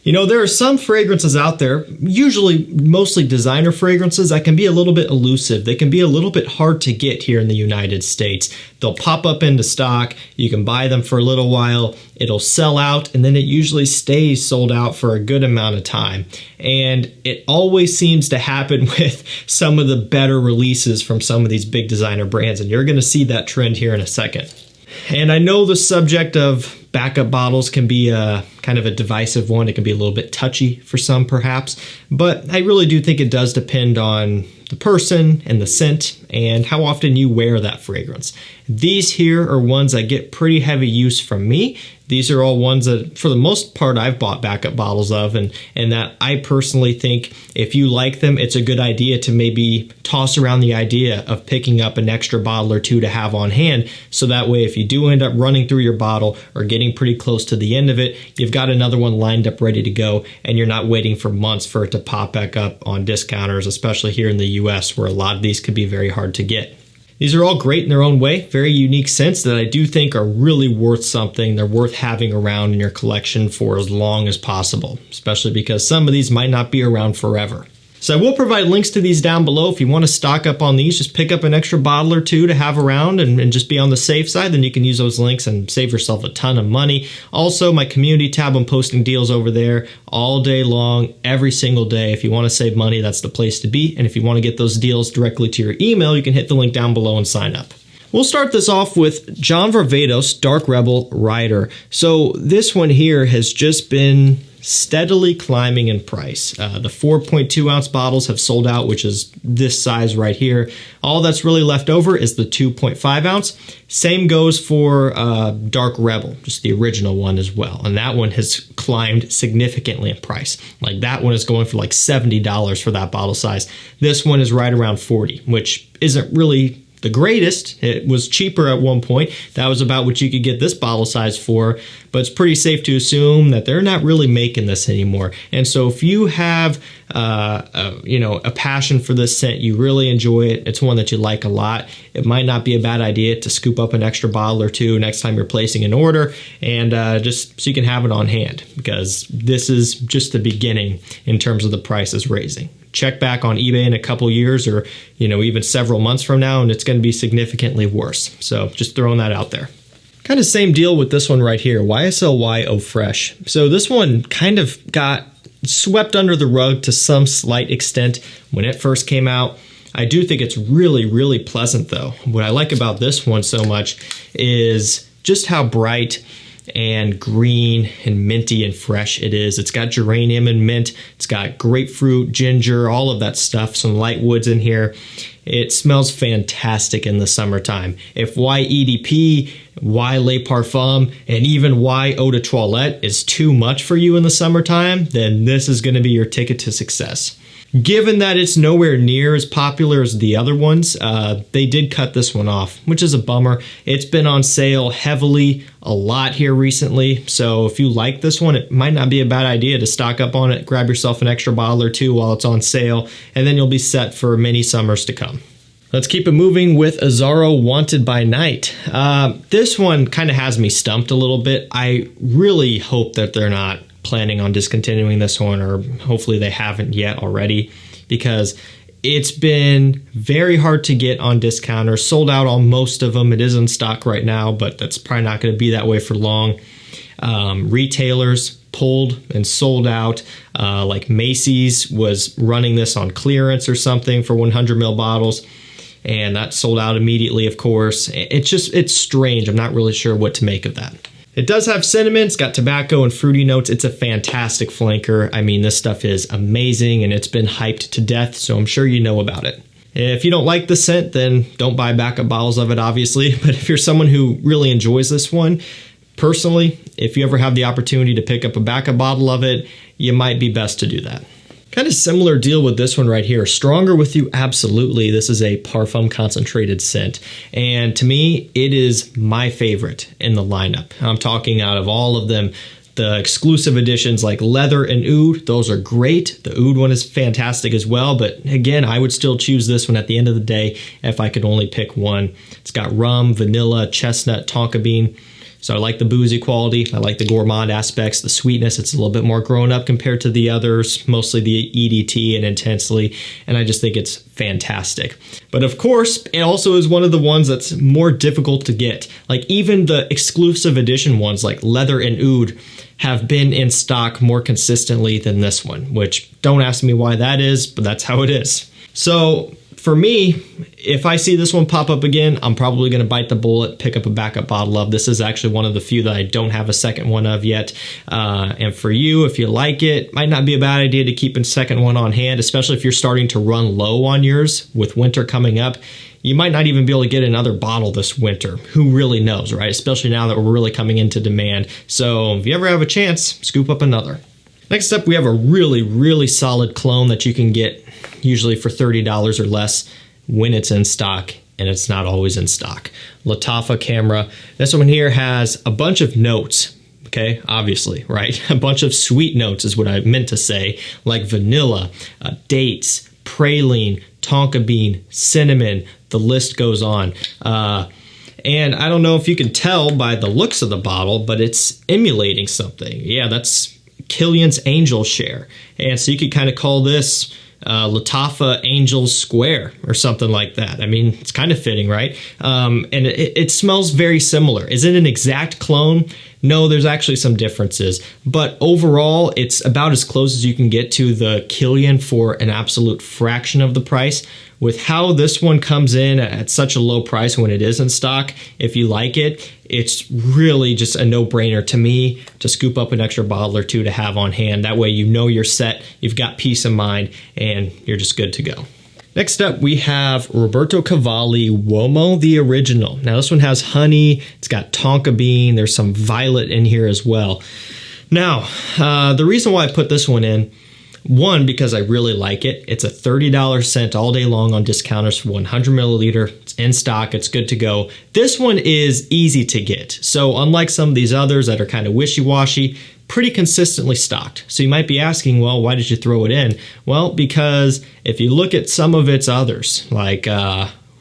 You know, there are some fragrances out there, usually mostly designer fragrances, that can be a little bit elusive. They can be a little bit hard to get here in the United States. They'll pop up into stock, you can buy them for a little while, it'll sell out, and then it usually stays sold out for a good amount of time. And it always seems to happen with some of the better releases from some of these big designer brands, and you're going to see that trend here in a second. And I know the subject of backup bottles can be kind of a divisive one. It can be a little bit touchy for some perhaps, but I really do think it does depend on the person and the scent and how often you wear that fragrance. These here are ones that get pretty heavy use from me. These are all ones that, for the most part, I've bought backup bottles of, and that I personally think if you like them, it's a good idea to maybe toss around the idea of picking up an extra bottle or two to have on hand, so that way if you do end up running through your bottle or getting pretty close to the end of it, you've got another one lined up ready to go, and you're not waiting for months for it to pop back up on discounters, especially here in the US, where a lot of these could be very hard to get. These are all great in their own way, very unique scents that I do think are really worth something. They're worth having around in your collection for as long as possible, especially because some of these might not be around forever. So I will provide links to these down below. If you want to stock up on these, just pick up an extra bottle or two to have around and just be on the safe side. Then you can use those links and save yourself a ton of money. Also, my community tab, I'm posting deals over there all day long, every single day. If you want to save money, that's the place to be. And if you want to get those deals directly to your email, you can hit the link down below and sign up. We'll start this off with John Varvatos Dark Rebel Rider. So this one here has just been steadily climbing in price. The 4.2 ounce bottles have sold out, which is this size right here. All that's really left over is the 2.5 ounce. Same goes for Dark Rebel, just the original one as well. And that one has climbed significantly in price. Like that one is going for like $70 for that bottle size. This one is right around $40, which isn't really the greatest. It was cheaper at one point. That was about what you could get this bottle size for, but it's pretty safe to assume that they're not really making this anymore. And so if you have a passion for this scent, you really enjoy it, it's one that you like a lot, it might not be a bad idea to scoop up an extra bottle or two next time you're placing an order, and just so you can have it on hand, because this is just the beginning in terms of the prices raising. Check back on eBay in a couple years, or even several months from now, and it's going to be significantly worse. So just throwing that out there. Kind of same deal with this one right here, YSL Eau Fresh. So this one kind of got swept under the rug to some slight extent when it first came out. I do think it's really, really pleasant though. What I like about this one so much is just how bright and green and minty and fresh it is. It's got geranium and mint. It's got grapefruit, ginger, all of that stuff, some light woods in here. It smells fantastic in the summertime. If EDP, Le Parfum, and even Eau de Toilette is too much for you in the summertime, then this is going to be your ticket to success. Given that it's nowhere near as popular as the other ones, they did cut this one off, which is a bummer. It's been on sale heavily a lot here recently, so if you like this one, it might not be a bad idea to stock up on it, grab yourself an extra bottle or two while it's on sale, and then you'll be set for many summers to come. Let's keep it moving with AZZARO Wanted by Night. This one kind of has me stumped a little bit. I really hope that they're not planning on discontinuing this one, or hopefully they haven't yet already, because it's been very hard to get on discounters. Sold out on most of them. It is in stock right now, but that's probably not going to be that way for long. Retailers pulled and sold out. Like Macy's was running this on clearance or something for 100 ml bottles, and that sold out immediately, of course. It's strange. I'm not really sure what to make of that. It does have cinnamon, it's got tobacco and fruity notes. It's a fantastic flanker. I mean, this stuff is amazing and it's been hyped to death, so I'm sure you know about it. If you don't like the scent, then don't buy backup bottles of it, obviously. But if you're someone who really enjoys this one, personally, if you ever have the opportunity to pick up a backup bottle of it, you might be best to do that. Kind of similar deal with this one right here. Stronger With You, absolutely. This is a Parfum concentrated scent. And to me, it is my favorite in the lineup. I'm talking out of all of them. The exclusive editions like Leather and Oud, those are great. The Oud one is fantastic as well. But again, I would still choose this one at the end of the day if I could only pick one. It's got rum, vanilla, chestnut, tonka bean. So I like the boozy quality. I like the gourmand aspects, the sweetness. It's a little bit more grown up compared to the others, mostly the EDT and Intensely. And I just think it's fantastic. But of course, it also is one of the ones that's more difficult to get. Like even the exclusive edition ones like Leather and Oud have been in stock more consistently than this one, which don't ask me why that is, but that's how it is. So for me, if I see this one pop up again, I'm probably going to bite the bullet, pick up a backup bottle of. This is actually one of the few that I don't have a second one of yet. And for you, if you like it, might not be a bad idea to keep a second one on hand, especially if you're starting to run low on yours with winter coming up. You might not even be able to get another bottle this winter. Who really knows, right? Especially now that we're really coming into demand. So if you ever have a chance, scoop up another. Next up, we have a really, really solid clone that you can get usually for $30 or less when it's in stock, and it's not always in stock. Lattafa Camera. This one here has a bunch of notes, okay, obviously, right? A bunch of sweet notes is what I meant to say, like vanilla, dates, praline, tonka bean, cinnamon, the list goes on. And I don't know if you can tell by the looks of the bottle, but it's emulating something. Yeah, that's Kilian's Angel Share. And so you could kind of call this Lattafa Angel Square or something like that. I mean, it's kind of fitting, right? And it smells very similar. Is it an exact clone? No, there's actually some differences. But overall, it's about as close as you can get to the Kilian for an absolute fraction of the price. With how this one comes in at such a low price when it is in stock, if you like it, it's really just a no-brainer to me to scoop up an extra bottle or two to have on hand. That way you know you're set, you've got peace of mind, and you're just good to go. Next up, we have Roberto Cavalli UOMO, the original. Now this one has honey, it's got tonka bean, there's some violet in here as well. Now, the reason why I put this one in, one, because I really like it. It's a $30 scent all day long on discounters for 100 milliliter. It's in stock. It's good to go. This one is easy to get. So unlike some of these others that are kind of wishy-washy, pretty consistently stocked. So you might be asking, well, why did you throw it in? Well, because if you look at some of its others, like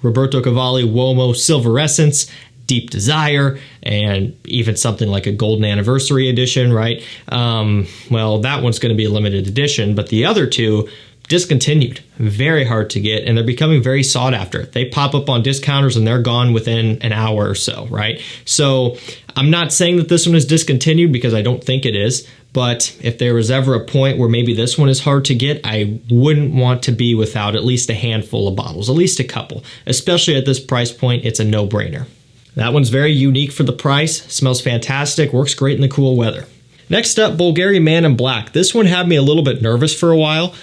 Roberto Cavalli UOMO Silver Essence, Deep Desire, and even something like a Golden Anniversary Edition, right? Well, that one's going to be a limited edition, but the other two discontinued, very hard to get, and they're becoming very sought after. They pop up on discounters and they're gone within an hour or so, right? So I'm not saying that this one is discontinued because I don't think it is, but if there was ever a point where maybe this one is hard to get, I wouldn't want to be without at least a handful of bottles, at least a couple. Especially at this price point, it's a no-brainer. That one's very unique for the price, smells fantastic, works great in the cool weather. Next up, Bulgari Man in Black. This one had me a little bit nervous for a while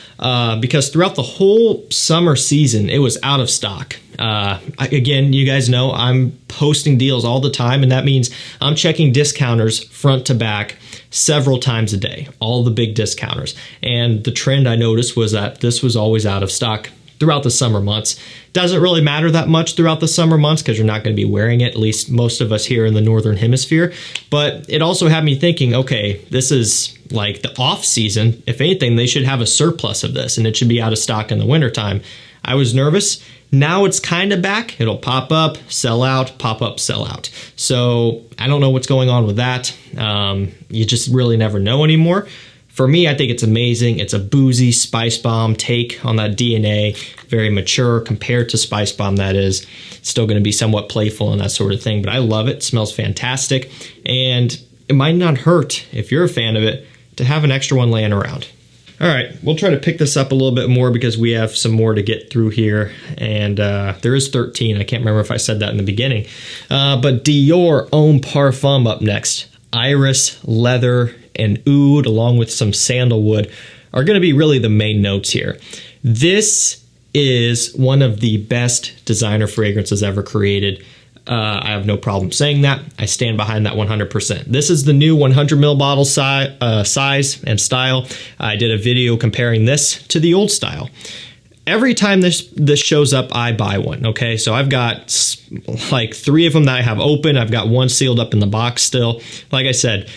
because throughout the whole summer season, it was out of stock. Again, you guys know I'm posting deals all the time, and that means I'm checking discounters front to back several times a day, all the big discounters. And the trend I noticed was that this was always out of stock throughout the summer months. Doesn't really matter that much throughout the summer months because you're not going to be wearing it, at least most of us here in the Northern Hemisphere. But it also had me thinking, okay, this is like the off season. If anything, they should have a surplus of this and it should be out of stock in the wintertime. I was nervous. Now it's kind of back. It'll pop up, sell out, pop up, sell out. So I don't know what's going on with that. You just really never know anymore. For me, I think it's amazing. It's a boozy Spice Bomb take on that DNA, very mature compared to Spice Bomb, that is. It's still going to be somewhat playful and that sort of thing, but I love it. It smells fantastic, and it might not hurt, if you're a fan of it, to have an extra one laying around. All right, we'll try to pick this up a little bit more because we have some more to get through here, and there is 13. I can't remember if I said that in the beginning. But DIOR Homme Parfum up next. Iris, leather, and oud, along with some sandalwood, are going to be really the main notes here. This is one of the best designer fragrances ever created. I have no problem saying that. I stand behind that 100%. This is the new 100 ml bottle size and style. I did a video comparing this to the old style. Every time this shows up, I buy one, okay? So I've got like 3 of them that I have open. I've got one sealed up in the box still. Like I said,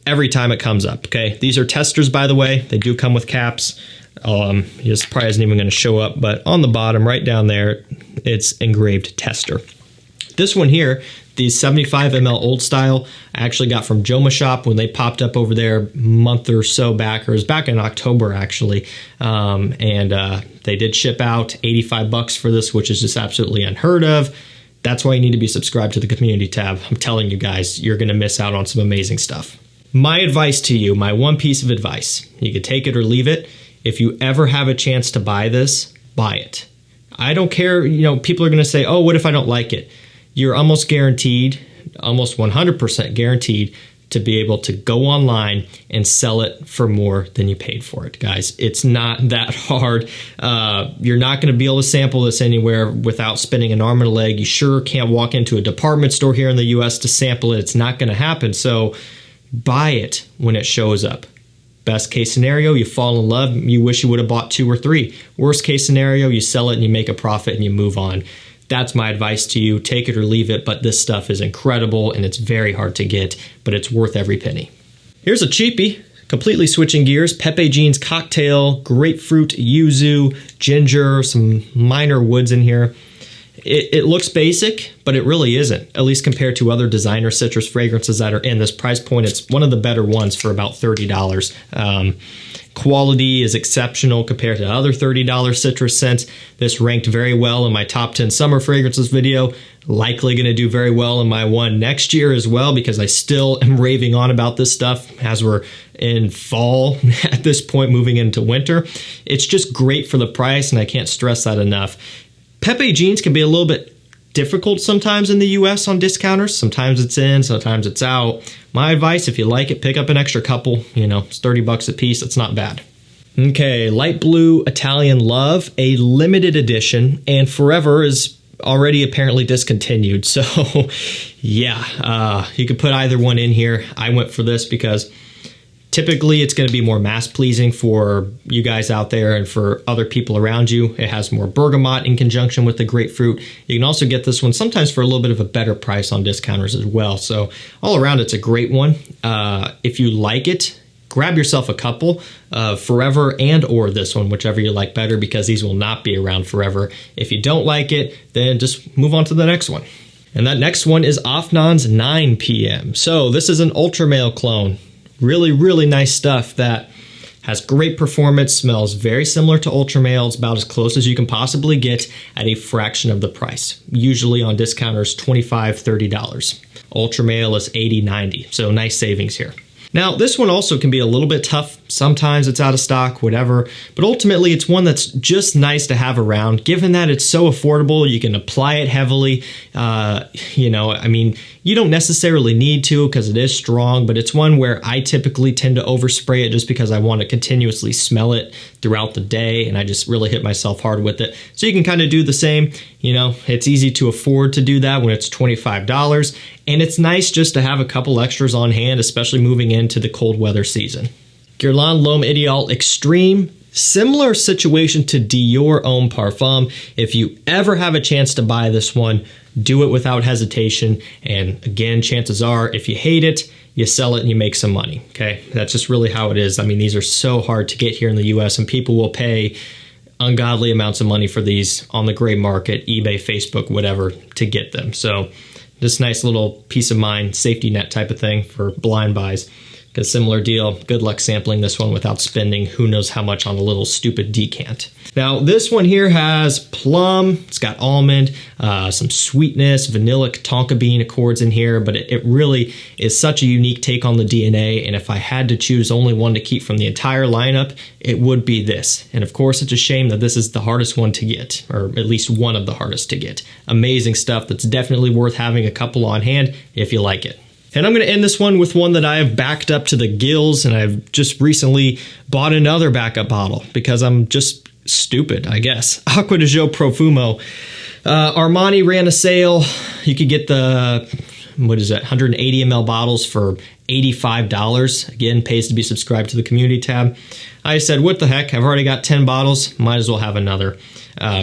every time it comes up, okay? These are testers, by the way. They do come with caps. This probably isn't even going to show up, but on the bottom, right down there, it's engraved tester. This one here, The 75 ml Old Style I actually got from Joma Shop when they popped up over there a month or so back, or it was back in October actually. They did ship out $85 for this, which is just absolutely unheard of. That's why you need to be subscribed to the community tab. I'm telling you guys, you're going to miss out on some amazing stuff. My advice to you, my one piece of advice, you could take it or leave it. If you ever have a chance to buy this, buy it. I don't care, people are going to say, oh, what if I don't like it? You're almost guaranteed, almost 100% guaranteed to be able to go online and sell it for more than you paid for it, guys. It's not that hard. You're not going to be able to sample this anywhere without spending an arm and a leg. You sure can't walk into a department store here in the US to sample it. It's not going to happen. So buy it when it shows up. Best case scenario, you fall in love, you wish you would have bought 2 or 3. Worst case scenario, you sell it and you make a profit and you move on. That's my advice to you. Take it or leave it, but this stuff is incredible and it's very hard to get, but it's worth every penny. Here's a cheapie, completely switching gears. Pepe Jeans Cocktail, grapefruit, yuzu, ginger, some minor woods in here. It looks basic, but it really isn't, at least compared to other designer citrus fragrances that are in this price point. It's one of the better ones for about $30. Quality is exceptional compared to other $30 citrus scents. This ranked very well in my top 10 summer fragrances video. Likely going to do very well in my one next year as well, because I still am raving on about this stuff as we're in fall at this point, moving into winter. It's just great for the price, and I can't stress that enough. Pepe Jeans can be a little bit difficult sometimes in the US on discounters. Sometimes it's in, sometimes it's out. My advice, if you like it, pick up an extra couple. It's $30 a piece. It's not bad. Okay, Light Blue Italian Love, a limited edition, and forever is already apparently discontinued. So yeah, you could put either one in here. I went for this because typically it's going to be more mass pleasing for you guys out there and for other people around you. It has more bergamot in conjunction with the grapefruit. You can also get this one sometimes for a little bit of a better price on discounters as well. So all around, it's a great one. If you like it, grab yourself a couple, Forever and or this one, whichever you like better, because these will not be around forever. If you don't like it, then just move on to the next one. And that next one is Afnan's 9 p.m. So this is an Ultra Male clone. Really, really nice stuff that has great performance, smells very similar to Ultra Male. It's about as close as you can possibly get at a fraction of the price. Usually on discounters, $25, $30. Ultra Male is $80, $90. So nice savings here. Now, this one also can be a little bit tough. Sometimes it's out of stock, whatever. But ultimately, it's one that's just nice to have around. Given that it's so affordable, you can apply it heavily. You don't necessarily need to because it is strong, but it's one where I typically tend to overspray it just because I want to continuously smell it throughout the day, and I just really hit myself hard with it. So you can kind of do the same. It's easy to afford to do that when it's $25, and it's nice just to have a couple extras on hand, especially moving into the cold weather season. Guerlain L'Homme Ideal Extreme. Similar situation to DIOR Homme Parfum. If you ever have a chance to buy this one, do it without hesitation. And again, chances are, if you hate it, you sell it and you make some money. Okay, that's just really how it is. I mean, these are so hard to get here in the US, and people will pay ungodly amounts of money for these on the gray market, eBay, Facebook, whatever, to get them. So just nice little peace of mind, safety net type of thing for blind buys. Because similar deal, good luck sampling this one without spending who knows how much on a little stupid decant. Now this one here has plum, it's got almond, some sweetness, vanilla tonka bean accords in here, but it really is such a unique take on the DNA, and if I had to choose only one to keep from the entire lineup, it would be this. And of course, it's a shame that this is the hardest one to get, or at least one of the hardest to get. Amazing stuff that's definitely worth having a couple on hand if you like it. And I'm going to end this one with one that I have backed up to the gills, and I've just recently bought another backup bottle because I'm just stupid, I guess. Acqua di Gio Profumo. Armani ran a sale. You could get the, 180 ml bottles for $85. Again, pays to be subscribed to the community tab. I said, what the heck? I've already got 10 bottles. Might as well have another.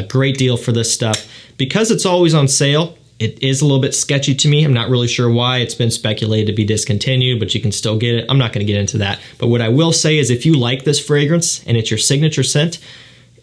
Great deal for this stuff. Because it's always on sale, it is a little bit sketchy to me. I'm not really sure why. It's been speculated to be discontinued, but you can still get it. I'm not going to get into that. But what I will say is if you like this fragrance and it's your signature scent,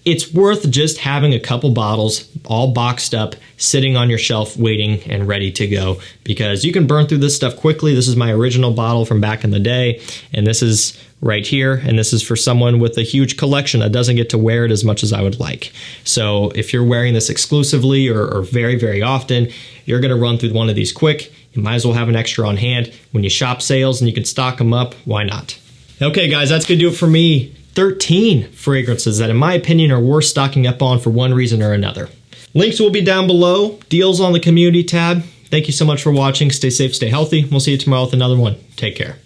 it's worth just having a couple bottles all boxed up, sitting on your shelf, waiting and ready to go, because you can burn through this stuff quickly. This is my original bottle from back in the day, and this is right here, and this is for someone with a huge collection that doesn't get to wear it as much as I would like. So if you're wearing this exclusively or very, very often, you're gonna run through one of these quick. You might as well have an extra on hand. When you shop sales and you can stock them up, why not? Okay guys, that's gonna do it for me. 13 fragrances that in my opinion are worth stocking up on for one reason or another. Links will be down below, deals on the community tab. Thank you so much for watching. Stay safe, stay healthy. We'll see you tomorrow with another one. Take care.